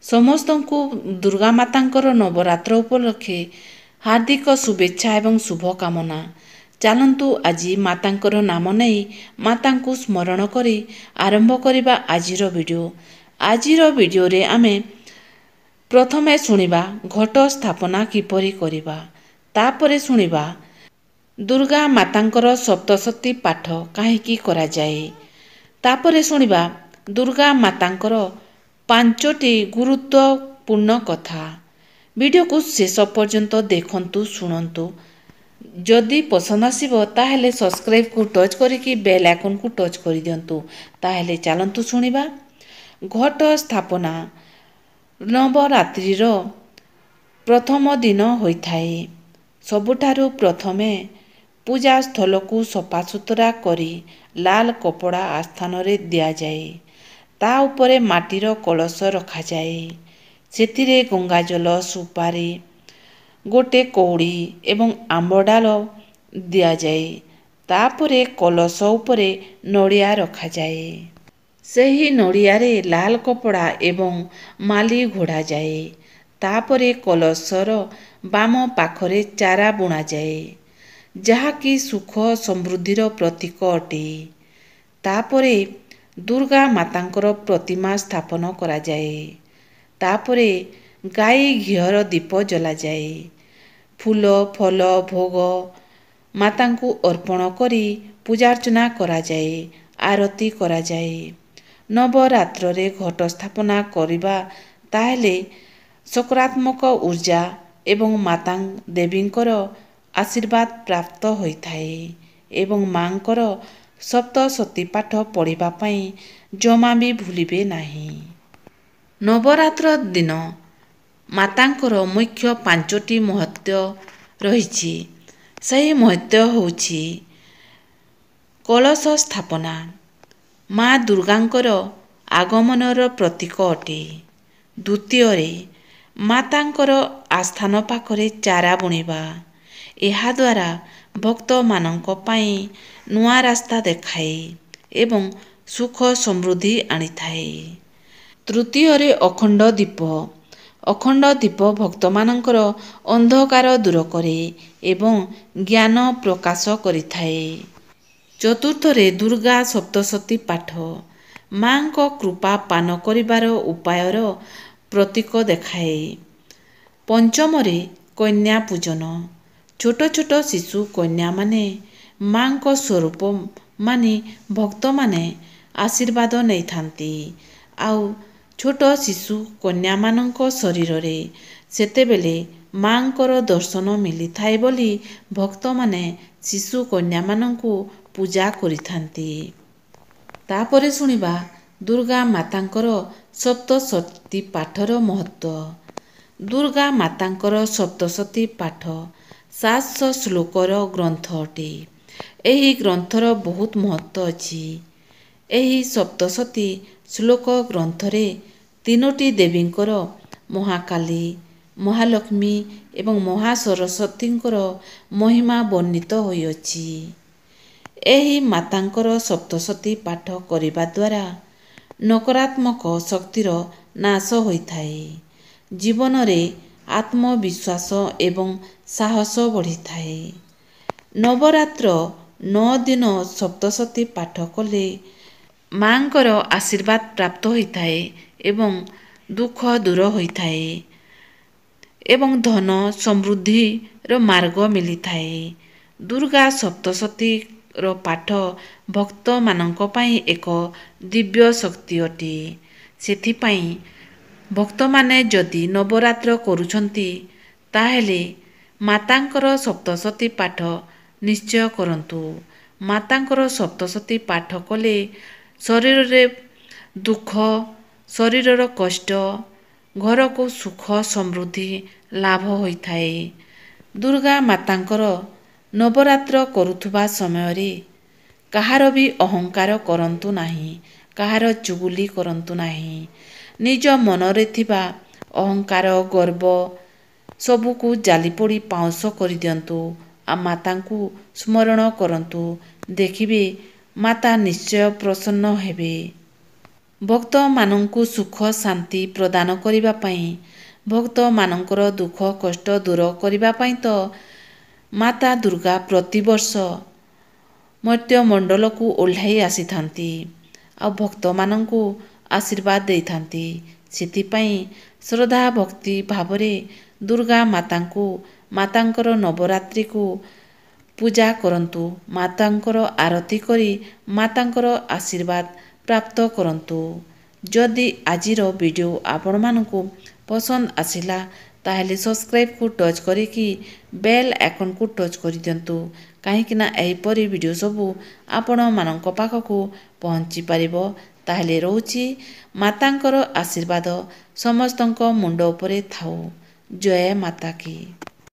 ସମସ୍ତଙ୍କୁ ଦୁର୍ଗା ମାତାଙ୍କର ନବରାତ୍ର ଉପଲକ୍ଷେ ହାର୍ଦ୍ଦିକ ଶୁଭେଚ୍ଛା ଏବଂ ଶୁଭକାମନା। ଚାଲନ୍ତୁ ଆଜି ମାତାଙ୍କର ନାମ ନେଇ ମାତାଙ୍କୁ ସ୍ମରଣ କରି ଆରମ୍ଭ କରିବା ଆଜିର ଭିଡ଼ିଓ। ଆଜିର ଭିଡ଼ିଓରେ ଆମେ ପ୍ରଥମେ ଶୁଣିବା ଘଟ ସ୍ଥାପନା କିପରି କରିବା। ତାପରେ ଶୁଣିବା ଦୁର୍ଗା ମାତାଙ୍କର ସପ୍ତଶତୀ ପାଠ କାହିଁକି କରାଯାଏ। ତାପରେ ଶୁଣିବା ଦୁର୍ଗା ମାତାଙ୍କର 5ଟି ଗୁରୁତ୍ୱପୂର୍ଣ୍ଣ କଥା। ଭିଡ଼ିଓକୁ ଶେଷ ପର୍ଯ୍ୟନ୍ତ ଦେଖନ୍ତୁ, ଶୁଣନ୍ତୁ। ଯଦି ପସନ୍ଦ ଆସିବ ତାହେଲେ ସବସ୍କ୍ରାଇବ୍କୁ ଟଚ୍ କରିକି ବେଲ୍ ଆଇକନ୍କୁ ଟଚ୍ କରିଦିଅନ୍ତୁ। ତାହେଲେ ଚାଲନ୍ତୁ ଶୁଣିବା। ଘଟ ସ୍ଥାପନା ନବରାତ୍ରିର ପ୍ରଥମ ଦିନ ହୋଇଥାଏ। ସବୁଠାରୁ ପ୍ରଥମେ ପୂଜା ସ୍ଥଳକୁ ସଫାସୁତୁରା କରି ଲାଲ କପଡ଼ା ଆସ୍ଥାନରେ ଦିଆଯାଏ। ତା ଉପରେ ମାଟିର କଳସ ରଖାଯାଏ। ସେଥିରେ ଗଙ୍ଗାଜଳ, ସୁପାରି, ଗୋଟେ କଉଡ଼ି ଏବଂ ଆମ୍ବ ଡାଳ ଦିଆଯାଏ। ତାପରେ କଳସ ଉପରେ ନଡ଼ିଆ ରଖାଯାଏ। ସେହି ନଡ଼ିଆରେ ଲାଲ କପଡ଼ା ଏବଂ ମାଳି ଘୋଡ଼ାଯାଏ। ତାପରେ କଳସର ବାମ ପାଖରେ ଚାରା ବୁଣାଯାଏ, ଯାହାକି ସୁଖ ସମୃଦ୍ଧିର ପ୍ରତୀକ ଅଟେ। ତାପରେ ଦୁର୍ଗା ମାତାଙ୍କର ପ୍ରତିମା ସ୍ଥାପନ କରାଯାଏ। ତାପରେ ଗାଈ ଘିଅର ଦୀପ ଜଳାଯାଏ। ଫୁଲ, ଫଳ, ଭୋଗ ମାତାଙ୍କୁ ଅର୍ପଣ କରି ପୂଜାର୍ଚ୍ଚନା କରାଯାଏ, ଆରତି କରାଯାଏ। ନବରାତ୍ରରେ ଘଟ ସ୍ଥାପନା କରିବା ତାହେଲେ ସକାରାତ୍ମକ ଉର୍ଜା ଏବଂ ମାତା ଦେବୀଙ୍କର ଆଶୀର୍ବାଦ ପ୍ରାପ୍ତ ହୋଇଥାଏ ଏବଂ ମାଙ୍କର ସପ୍ତଶତୀ ପାଠ ପଢ଼ିବା ପାଇଁ ଜମା ବି ଭୁଲିବେ ନାହିଁ। ନବରାତ୍ର ଦିନ ମାତାଙ୍କର ମୁଖ୍ୟ 5ଟି ମହତ୍ତ୍ୱ ରହିଛି। ସେହି ମହତ୍ତ୍ୱ ହେଉଛି କଳସ ସ୍ଥାପନା ମା ଦୁର୍ଗାଙ୍କର ଆଗମନର ପ୍ରତୀକ ଅଟେ। ଦ୍ୱିତୀୟରେ ମାତାଙ୍କର ଆସ୍ଥାନ ପାଖରେ ଚାରା ବୁଣିବା। ଏହାଦ୍ୱାରା ଭକ୍ତମାନଙ୍କ ପାଇଁ ନୂଆ ରାସ୍ତା ଦେଖାଏ ଏବଂ ସୁଖ ସମୃଦ୍ଧି ଆଣିଥାଏ। ତୃତୀୟରେ ଅଖଣ୍ଡ ଦୀପ। ଅଖଣ୍ଡ ଦୀପ ଭକ୍ତମାନଙ୍କର ଅନ୍ଧକାର ଦୂର କରେ ଏବଂ ଜ୍ଞାନ ପ୍ରକାଶ କରିଥାଏ। ଚତୁର୍ଥରେ ଦୁର୍ଗା ସପ୍ତଶତୀ ପାଠ ମାଙ୍କ କୃପା ପାନ କରିବାର ଉପାୟର ପ୍ରତୀକ ଦେଖାଏ। ପଞ୍ଚମରେ କନ୍ୟା ପୂଜନ। ଛୋଟ ଛୋଟ ଶିଶୁ କନ୍ୟାମାନେ ମାଙ୍କ ସ୍ୱରୂପ ମାନି ଭକ୍ତମାନେ ଆଶୀର୍ବାଦ ନେଇଥାନ୍ତି। ଆଉ ଛୋଟ ଶିଶୁ କନ୍ୟାମାନଙ୍କ ଶରୀରରେ ସେତେବେଳେ ମାଙ୍କର ଦର୍ଶନ ମିଳିଥାଏ ବୋଲି ଭକ୍ତମାନେ ଶିଶୁ କନ୍ୟାମାନଙ୍କୁ ପୂଜା କରିଥାନ୍ତି। ତାପରେ ଶୁଣିବା ଦୁର୍ଗା ମାତାଙ୍କର ସପ୍ତଶତୀ ପାଠର ମହତ୍ତ୍ୱ। ଦୁର୍ଗା ମାତାଙ୍କର ସପ୍ତଶତୀ ପାଠ 700 ଶ୍ଲୋକର ଗ୍ରନ୍ଥ ଅଟେ। ଏହି ଗ୍ରନ୍ଥର ବହୁତ ମହତ୍ତ୍ୱ ଅଛି। ଏହି ସପ୍ତଶତୀ ଶ୍ଲୋକ ଗ୍ରନ୍ଥରେ 3ଟି ଦେବୀଙ୍କର ମହାକାଳୀ, ମହାଲକ୍ଷ୍ମୀ ଏବଂ ମହାସରସ୍ୱତୀଙ୍କର ମହିମା ବର୍ଣ୍ଣିତ ହୋଇଅଛି। ଏହି ମାତାଙ୍କର ସପ୍ତଶତୀ ପାଠ କରିବା ଦ୍ୱାରା ନକାରାତ୍ମକ ଶକ୍ତିର ନାଶ ହୋଇଥାଏ। ଜୀବନରେ ଆତ୍ମବିଶ୍ୱାସ ଏବଂ ସାହସ ବଢ଼ିଥାଏ। ନବରାତ୍ର 9 ଦିନ ସପ୍ତଶତୀ ପାଠ କଲେ ମାଙ୍କର ଆଶୀର୍ବାଦ ପ୍ରାପ୍ତ ହୋଇଥାଏ ଏବଂ ଦୁଃଖ ଦୂର ହୋଇଥାଏ ଏବଂ ଧନ ସମୃଦ୍ଧିର ମାର୍ଗ ମିଳିଥାଏ। ଦୁର୍ଗା ସପ୍ତଶତୀର ପାଠ ଭକ୍ତମାନଙ୍କ ପାଇଁ ଏକ ଦିବ୍ୟ ଶକ୍ତି ଅଟେ। ସେଥିପାଇଁ ଭକ୍ତମାନେ ଯଦି ନବରାତ୍ର କରୁଛନ୍ତି ତାହେଲେ ମାତାଙ୍କର ସପ୍ତଶତୀ ପାଠ ନିଶ୍ଚୟ କରନ୍ତୁ। ମାତାଙ୍କର ସପ୍ତଶତୀ ପାଠ କଲେ ଶରୀରରେ ଦୁଃଖ, ଶରୀରର କଷ୍ଟ, ଘରକୁ ସୁଖ ସମୃଦ୍ଧି ଲାଭ ହୋଇଥାଏ। ଦୁର୍ଗା ମାତାଙ୍କର ନବରାତ୍ର କରୁଥିବା ସମୟରେ କାହାର ବି ଅହଙ୍କାର କରନ୍ତୁ ନାହିଁ, କାହାର ଚୁଗୁଲି କରନ୍ତୁ ନାହିଁ। ନିଜ ମନରେ ଥିବା ଅହଙ୍କାର, ଗର୍ବ ସବୁକୁ ଜାଲିପୋଡ଼ି ପାଉଁଶ କରିଦିଅନ୍ତୁ ଆଉ ମାତାଙ୍କୁ ସ୍ମରଣ କରନ୍ତୁ। ଦେଖିବେ ମାତା ନିଶ୍ଚୟ ପ୍ରସନ୍ନ ହେବେ। ଭକ୍ତମାନଙ୍କୁ ସୁଖ ଶାନ୍ତି ପ୍ରଦାନ କରିବା ପାଇଁ, ଭକ୍ତମାନଙ୍କର ଦୁଃଖ କଷ୍ଟ ଦୂର କରିବା ପାଇଁ ତ ମାତା ଦୁର୍ଗା ପ୍ରତିବର୍ଷ ମର୍ତ୍ତ୍ୟମଣ୍ଡଳକୁ ଓହ୍ଲାଇ ଆସିଥାନ୍ତି ଆଉ ଭକ୍ତମାନଙ୍କୁ ଆଶୀର୍ବାଦ ଦେଇଥାନ୍ତି। ସେଥିପାଇଁ ଶ୍ରଦ୍ଧା ଭକ୍ତି ଭାବରେ ଦୁର୍ଗା ମାତାଙ୍କୁ, ମାତାଙ୍କର ନବରାତ୍ରିକୁ ପୂଜା କରନ୍ତୁ। ମାତାଙ୍କର ଆରତି କରି ମାତାଙ୍କର ଆଶୀର୍ବାଦ ପ୍ରାପ୍ତ କରନ୍ତୁ। ଯଦି ଆଜିର ଭିଡ଼ିଓ ଆପଣମାନଙ୍କୁ ପସନ୍ଦ ଆସିଲା ତାହେଲେ ସବସ୍କ୍ରାଇବ୍କୁ ଟଚ୍ କରିକି ବେଲ୍ ଆଇକନ୍କୁ ଟଚ୍ କରିଦିଅନ୍ତୁ, କାହିଁକିନା ଏହିପରି ଭିଡ଼ିଓ ସବୁ ଆପଣମାନଙ୍କ ପାଖକୁ ପହଞ୍ଚି ପାରିବ। ତାହେଲେ ରହୁଛି, ମାତାଙ୍କର ଆଶୀର୍ବାଦ ସମସ୍ତଙ୍କ ମୁଣ୍ଡ ଉପରେ ଥାଉ। ଜୟ ମାତା କି।